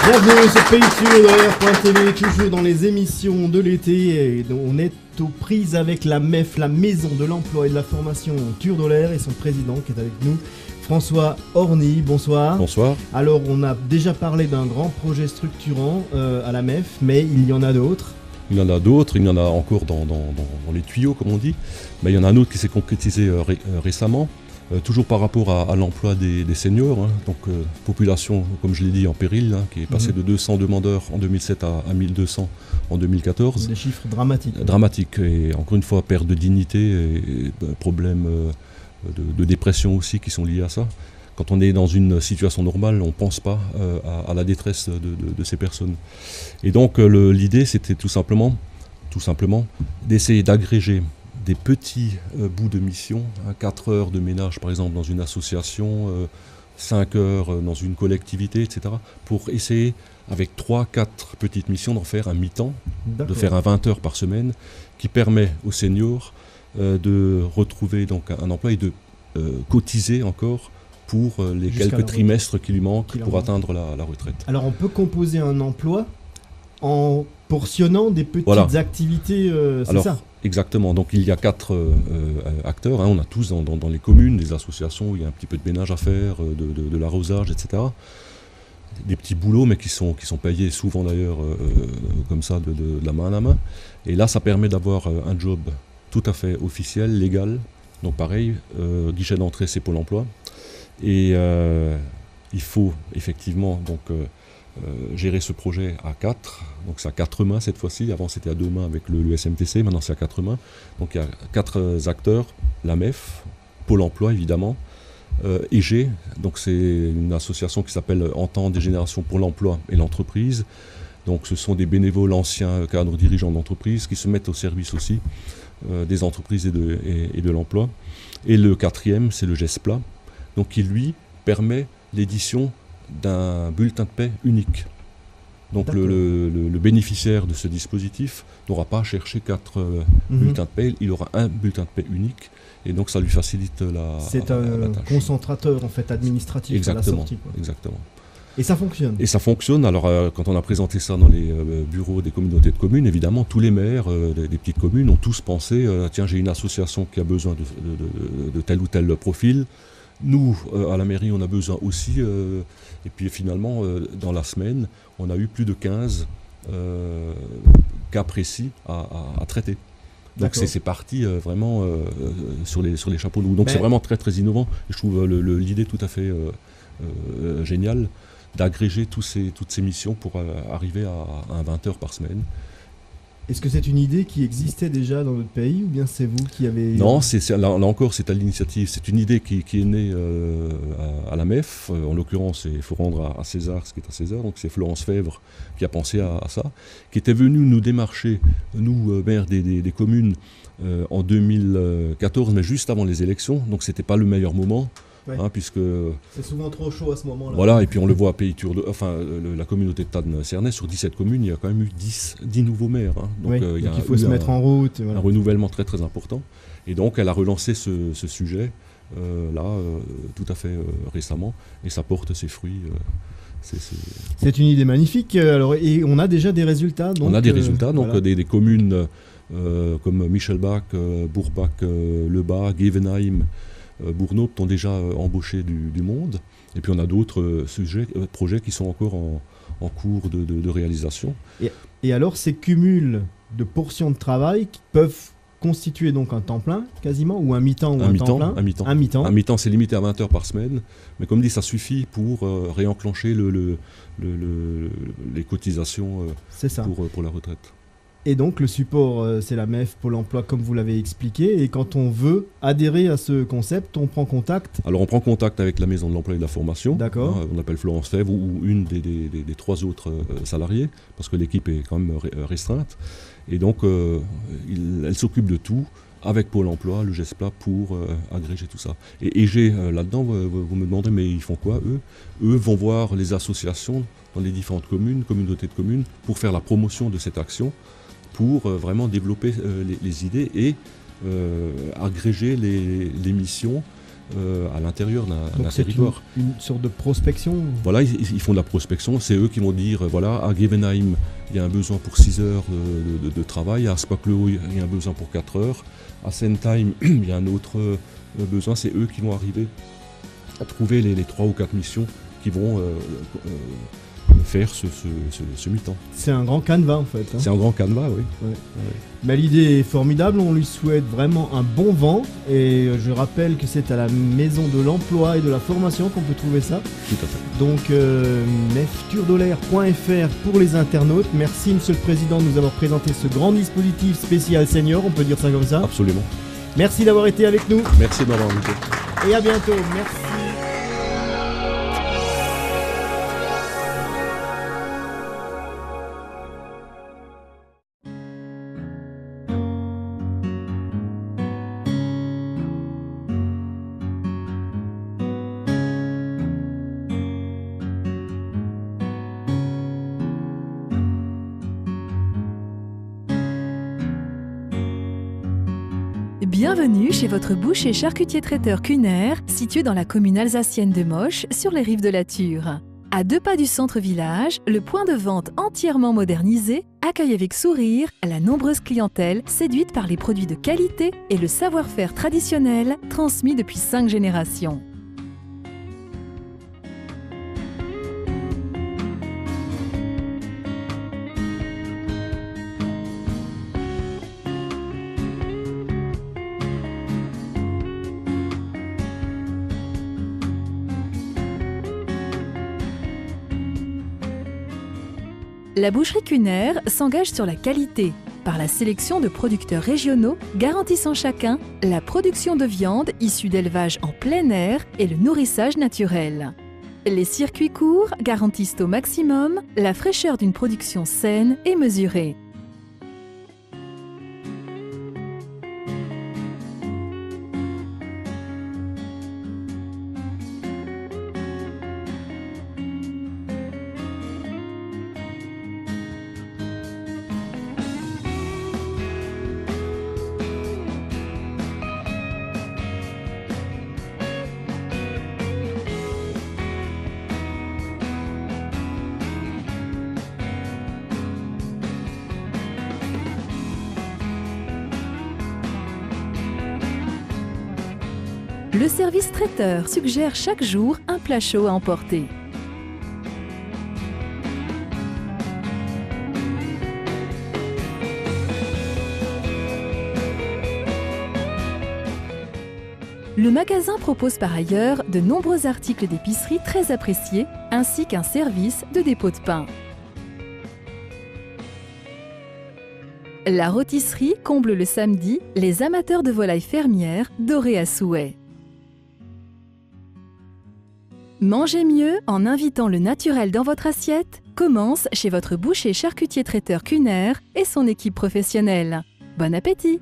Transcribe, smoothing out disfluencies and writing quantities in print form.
Bienvenue sur pays-sur-l'air.tv, toujours dans les émissions de l'été. Et on est aux prises avec la MEF, la Maison de l'Emploi et de la Formation Turdolaire, et son président qui est avec nous, François Orny. Bonsoir. Bonsoir. Alors, on a déjà parlé d'un grand projet structurant à la MEF, mais il y en a d'autres. Il y en a d'autres, il y en a encore dans les tuyaux, comme on dit. Mais il y en a un autre qui s'est concrétisé récemment. Toujours par rapport à l'emploi des seniors, hein, donc population, comme je l'ai dit, en péril, hein, qui est passée de 200 demandeurs en 2007 à 1200 en 2014. Des chiffres dramatiques. Dramatiques, et encore une fois, perte de dignité et problèmes de dépression aussi qui sont liés à ça. Quand on est dans une situation normale, on ne pense pas à la détresse de ces personnes. Et donc l'idée, c'était tout simplement d'essayer d'agréger des petits bouts de mission, 4 heures de ménage par exemple dans une association, 5 heures dans une collectivité, etc. pour essayer avec 3-4 petites missions d'en faire un mi-temps, de faire un 20 heures par semaine, qui permet aux seniors de retrouver donc un emploi et de cotiser encore pour les quelques trimestres qui lui manquent pour atteindre la retraite. Alors on peut composer un emploi en portionnant des petites activités, c'est ça ? Exactement, donc il y a 4 acteurs, hein. On a tous dans les communes, des associations où il y a un petit peu de ménage à faire, de l'arrosage, etc. Des petits boulots, mais qui sont payés souvent d'ailleurs comme ça, de la main à la main. Et là, ça permet d'avoir un job tout à fait officiel, légal. Donc pareil, guichet d'entrée, c'est Pôle emploi. Et il faut effectivement donc gérer ce projet à 4, donc c'est à 4 mains cette fois-ci. Avant c'était à 2 mains avec le SMTC, maintenant c'est à 4 mains. Donc il y a 4 acteurs, la MEF, Pôle emploi évidemment, EG, donc c'est une association qui s'appelle Entente des générations pour l'emploi et l'entreprise. Donc ce sont des bénévoles anciens cadres dirigeants d'entreprise qui se mettent au service aussi des entreprises et de l'emploi. Et le 4e, c'est le GESPLA, donc qui lui permet l'édition d'un bulletin de paie unique. Donc le bénéficiaire de ce dispositif n'aura pas à chercher 4 bulletins de paie, il aura un bulletin de paie unique, et donc ça lui facilite la tâche. C'est un concentrateur en fait administratif. Exactement, à la sortie, quoi. Exactement. Et ça fonctionne. Et ça fonctionne. Alors quand on a présenté ça dans les bureaux des communautés de communes, évidemment tous les maires des petites communes ont tous pensé tiens, j'ai une association qui a besoin de tel ou tel profil. Nous, à la mairie, on a besoin aussi. Et puis finalement, dans la semaine, on a eu plus de 15 cas précis à traiter. Donc c'est parti vraiment sur les chapeaux de roue. Donc c'est vraiment très très innovant. Et je trouve l'idée tout à fait géniale d'agréger toutes ces missions pour arriver à un 20 heures par semaine. Est-ce que c'est une idée qui existait déjà dans notre pays, ou bien c'est vous qui avez... Non, là encore, c'est à l'initiative. C'est une idée qui est née à la MEF. En l'occurrence, il faut rendre à César ce qui est à César. Donc c'est Florence Fèvre qui a pensé à ça, qui était venue nous démarcher, nous, maires des communes, en 2014, mais juste avant les élections. Donc c'était pas le meilleur moment. Ouais. Hein, puisque c'est souvent trop chaud à ce moment-là. Voilà, et puis on le voit à la communauté de Tadne-Cernay, sur 17 communes, il y a quand même eu 10 nouveaux maires. Hein. Donc, donc il faut se mettre en route. Un renouvellement très très important. Et donc elle a relancé ce sujet tout à fait récemment, et ça porte ses fruits. C'est une idée magnifique. Alors, et on a déjà des résultats. Donc, on a des résultats, donc voilà. des communes comme Michelbach, Bourbach, Lebas, Gevenheim, Bourneau ont déjà embauché du monde, et puis on a d'autres projets qui sont encore en cours de réalisation. Et alors ces cumuls de portions de travail qui peuvent constituer donc un temps plein quasiment, ou un mi-temps ou un temps plein? Un mi-temps, c'est limité à 20 heures par semaine, mais comme dit, ça suffit pour réenclencher les cotisations pour la retraite. Et donc le support, c'est la MEF, Pôle emploi, comme vous l'avez expliqué. Et quand on veut adhérer à ce concept, on prend contact. Alors on prend contact avec la Maison de l'emploi et de la formation. D'accord. On appelle Florence Fèvre ou une des 3 autres salariés, parce que l'équipe est quand même restreinte. Et donc elle s'occupe de tout, avec Pôle emploi, le GESPLA, pour agréger tout ça. Et EG, là-dedans, vous me demandez, mais ils font quoi, eux? Eux vont voir les associations dans les différentes communautés de communes, pour faire la promotion de cette action, pour vraiment développer les idées et agréger les missions à l'intérieur d'un Donc c'est territoire. une sorte de prospection. Voilà, ils font de la prospection, c'est eux qui vont dire, voilà, à Gevenheim, il y a un besoin pour 6 heures de travail, à Spakloo, il y a un besoin pour 4 heures, à Sentheim, il y a un autre besoin, c'est eux qui vont arriver à trouver les 3 ou 4 missions qui vont faire ce mi-temps. C'est un grand canevas en fait. Hein. C'est un grand canevas, oui. Ouais. Bah, l'idée est formidable, on lui souhaite vraiment un bon vent et je rappelle que c'est à la Maison de l'Emploi et de la Formation qu'on peut trouver ça. Tout à fait. Donc mefturdolaire.fr pour les internautes. Merci Monsieur le Président de nous avoir présenté ce grand dispositif spécial senior, on peut dire ça comme ça. Absolument. Merci d'avoir été avec nous. Merci de m'avoir invité. Et à bientôt, merci. Bienvenue chez votre boucher charcutier traiteur Kuner, situé dans la commune alsacienne de Moche, sur les rives de la Thur. À 2 pas du centre-village, le point de vente entièrement modernisé accueille avec sourire la nombreuse clientèle séduite par les produits de qualité et le savoir-faire traditionnel transmis depuis 5 générations. La boucherie Kuner s'engage sur la qualité, par la sélection de producteurs régionaux garantissant chacun la production de viande issue d'élevage en plein air et le nourrissage naturel. Les circuits courts garantissent au maximum la fraîcheur d'une production saine et mesurée. Le service traiteur suggère chaque jour un plat chaud à emporter. Le magasin propose par ailleurs de nombreux articles d'épicerie très appréciés, ainsi qu'un service de dépôt de pain. La rôtisserie comble le samedi les amateurs de volailles fermières dorées à souhait. Mangez mieux en invitant le naturel dans votre assiette commence chez votre boucher charcutier traiteur Kuner et son équipe professionnelle. Bon appétit!